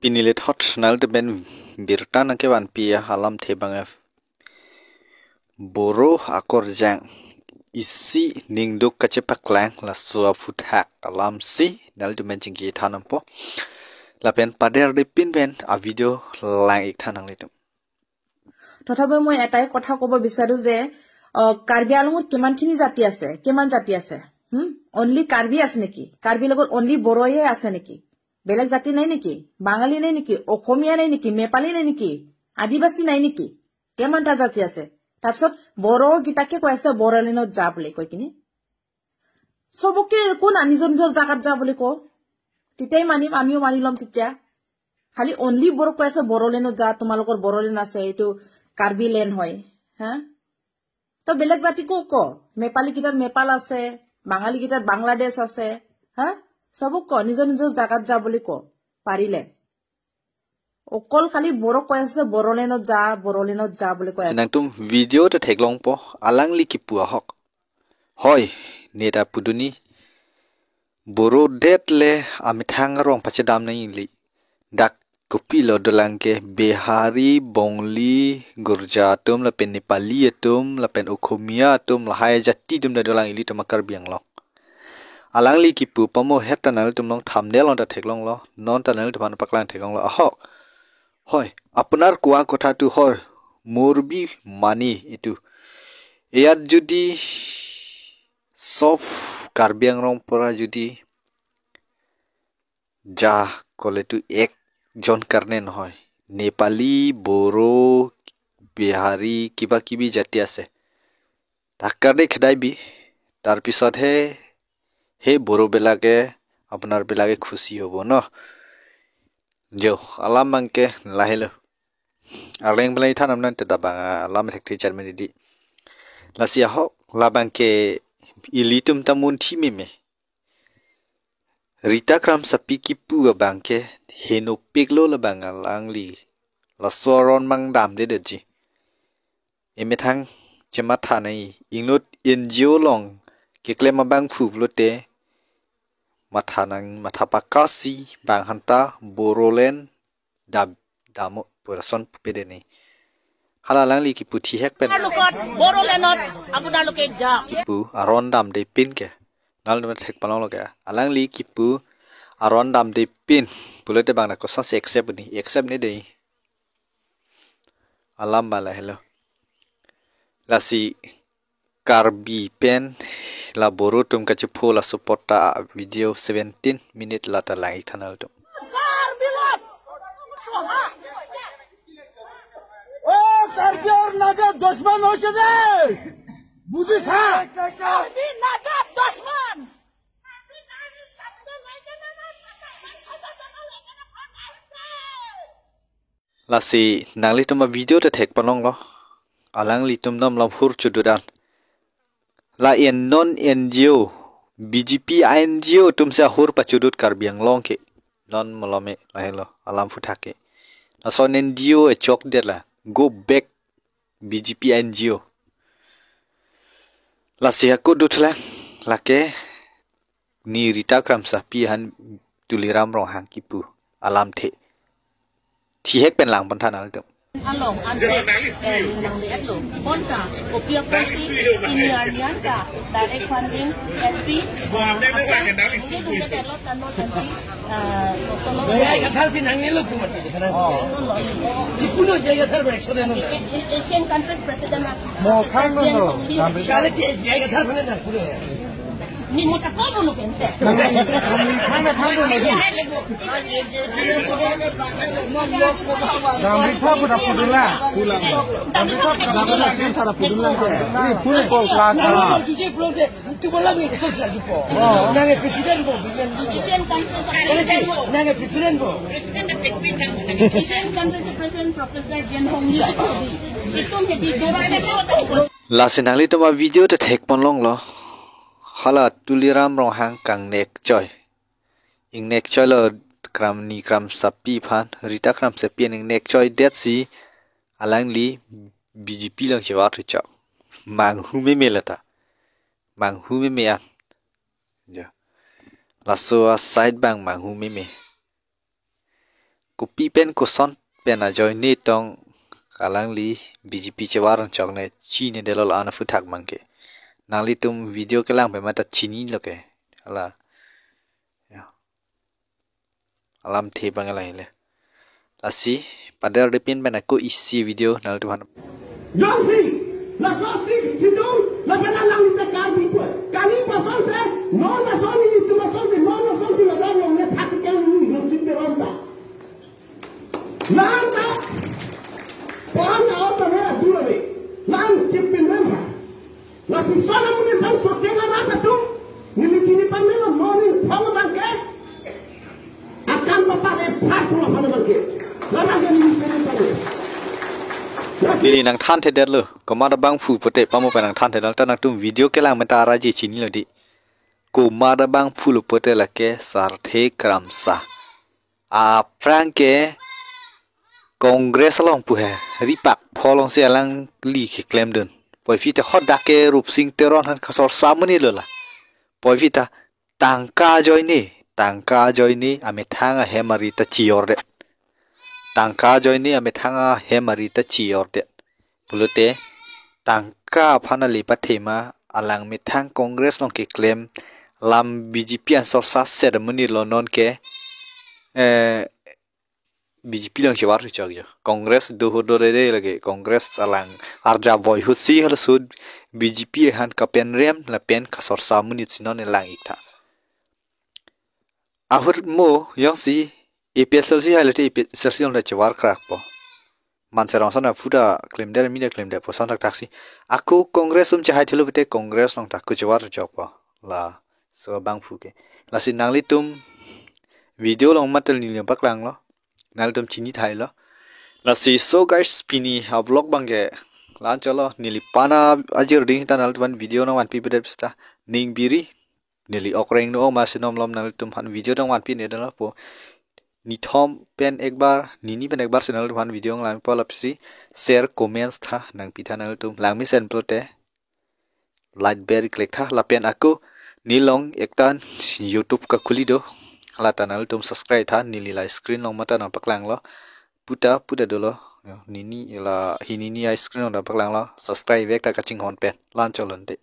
Pinilit hot nal de ben birtan ke wan pia halam thebang boro akor jang isi ningduk kacepak lang la suwa food hack alam si nal de men jingki thanam po la pen pader de pin ben a video lang ik thanang litum তথাপি মই এটাই কথা কব বিচাৰো যে কাৰ্বি আলঙত কিমানখিনি জাতি আছে কিমান জাতি আছে অনলি কাৰ্বি আছে নেকি কাৰ্বি লগত অনলি বড়োয়ে আছে নেকি বেলেগ জাতি নাই নেকি বাঙালি নাই নেকি অসমীয়া নাই নেকি নেপালী নাই নেকি আদিবাসী নাই নেকি কিমানটা জাতি আছে তাৰপিছত বড়ো গিটাকে কৈ আছে বড়োলেণ্ডত যা বুলি কৈ কিনি সবকে কোন নিজৰ নিজৰ জাগাত যা বুলি কো তেতিয়াই মানিম আমিও মানি লম তেতিয়া খালি অনলি বড়ো কৈ আছে বড়োলেণ্ডত যা তোমালোকৰ বড়োলেণ্ড আছে এইটো কাৰ্বি লেণ্ড হয় হা তো বেলেগ জাতি কো নেপালী গিটাত নেপাল আছে বাঙালি গিটাত বাংলাদেশ আছে হা সবক নিজৰ নিজৰ জাগাত যা বুলি কো পাৰিলে অকল খালি বড়ো কৈ আছে বড়োলেণ্ডত যা বুলি কৈ আছে তুম ভিডিও তে থেকলং প আলাংলি কি পুয়া হক হয় নেটা পুদুনি বড়ো ডেটলে আমি থাংরং পাছে দাম নাই লি dak kopi lo dolangke behari bongli gurja tum la pen nepali tum la pen okhomia tum la hai jati tum da dolang ili tum makar biang lo alang li ki pu pamo hetanal tum long thumbnail on ta theklong lo non tanal tum an paklang theklong lo aho hoy apnar kuwa kotha tu hor morbi mani itu eyat judi sof karbiang rong pora judi ja kole tu ek John karne নহয় নেপালী বড়ো বিহাৰী কিবা কিবি জাতি আছে তাকাৰে খেদাইবি তাৰ পিছত হে বড়ো বেলাকে আপোনাৰ বেলাকে খুশি হ'ব ন জো আলাম মাংকে লাহেলো আলেং বেলাই থান আমনা তেদাবা আলাম থেকতি জার্মানি দি লাসিয়া হক লাবাংকে ইলিতুম তামুন থিমেমে Rita kram sapi kipu bangke heno piglo la bangal angli la soron mang dam de deji emethang chematha nai ingnot NGO long kekle ma bang phu blote matha nang matha pakasi bang hanta borolen damo purason pede ni halalang li kipu thi hek pen বড়োলেণ্ডত আপোনালোকে যা kipu aron dam de pin ke nal de thek palong lo ka alang li kipu aron dam de pin bulete bang na ko sa accept ni de alam bala hello la si karbi pen la boru tum ka chipo la supporta video 17 minute la ta lai thanal to karbi lot soha o karbi or naga dushman hoshede বুঝিস আমি নাগাব দুশমন lasi nangli tuma video te thek panong lo alang li tum nam lam hur chududan la en non NGO BJP NGO tum sa hur pachudut karbiang long ke non molome la helo alam futhake la son NGO e chok de la go back BJP NGO la sia ko dutla la ke ni rita kram sapi han tuliram rong hang kipu alam the thi hek pen lang ban than al tum along ante nang liat lo konta opia prosi inian ka direct funding LP জায়গা থালছি নাঙ্গে লোক কুমার জিপুনো জায়গা থাল একশনে না Asian countries president mo khang no কালে জায়গা থাল ফেলে না পুরো ni mo ta como no kente khang no Ramita puda pudula Ramita puda sim sara pudula ni full ball class kiji project tu bola mi social jupo nange president bo Asian countries nange president bo Asian countries president Professor Jen Hong Lee itu hedi dora la sinali tuma video te thek pon long lo hala tuliram rong hang kang nek joy ing nek joy lo kram ni kram sapi phan rita kram sapi ning nek joy det si alang li BJP lang chewa thu chak mang hu me lata mang hu me an giờ là số side bang mà hu me copy pen ko son pen a join ni tong kalang li BJP chewarang chok ne chi ne delol ana futhak mangke nangli tum video kelang pe mata chini loke ala alam the bangal hele lasi pada depin pen aku isi video nal tuhan Josi, la sosi situ, la penalang kita kali pun. Kali pasal saya, no la sosi itu pasal saya, no la sosi la orang yang tak kena ni, no situ ronda. Nanda, orang orang mana dulu ni, nang cipin mana? La si sana mungkin tahu sokengan apa tu, ni sini pamela, no ni tahu bangke, akan bapa lepas pulang pada bangke. Lama jadi ni sini pamela. Lili nang than the det lo ko ma da bang fu pote pa mo pa nang than the dal ta nang tum video ke lang meta ra ji chini lo di ko ma da bang fu lo pote la ke sar the kram sa a franke congress long pu he ri pak pholong se lang li ke claim dun poi fi te hot da ke rup sing teron han khasor samuni lo la poi fi ta tangka join ni ame thanga he mari ta chior de tangka join ni ame thanga he mari ta chior de pulute tangka phanali pathema alang mi thang congress long ke claim lam BJP an sor sa ceremony lo non ke BJP long chewar chog yo congress do hodore de lage congress alang arja boy husi hal sud BJP han ka pen rem la pen khasor sa munit sinon lang ikta ahur mo yang si EPSL si hai lete EPSL long da chewar krak po manserang sana fuda claim der media claim der po santak taksi aku congress chai thilo bete congress long tak ku chewar chok po la so bang fu ke la sin nang li tum video long matel ni lem paklang lo nal tum chini thai lo la si so guys spini ha vlog bangge lan chalo nili pana ajir ding ta nal tum video no wan pi bede sta ning biri nili okreng no ma sinom lom nal tum han video dong wan pi ne da po ni thom pen ek bar nini pen ek bar channel wan video lang pa lapsi share comments tha nang pi tha nal tum lang mi sen plote like bear click tha la pen aku nilong ektan YouTube ka khuli do la tanal tum subscribe tha nili la screen long mata na paklang lo puta do lo nini la hinini screen long da paklang lo subscribe vek ta kaching hon pen lan cholon de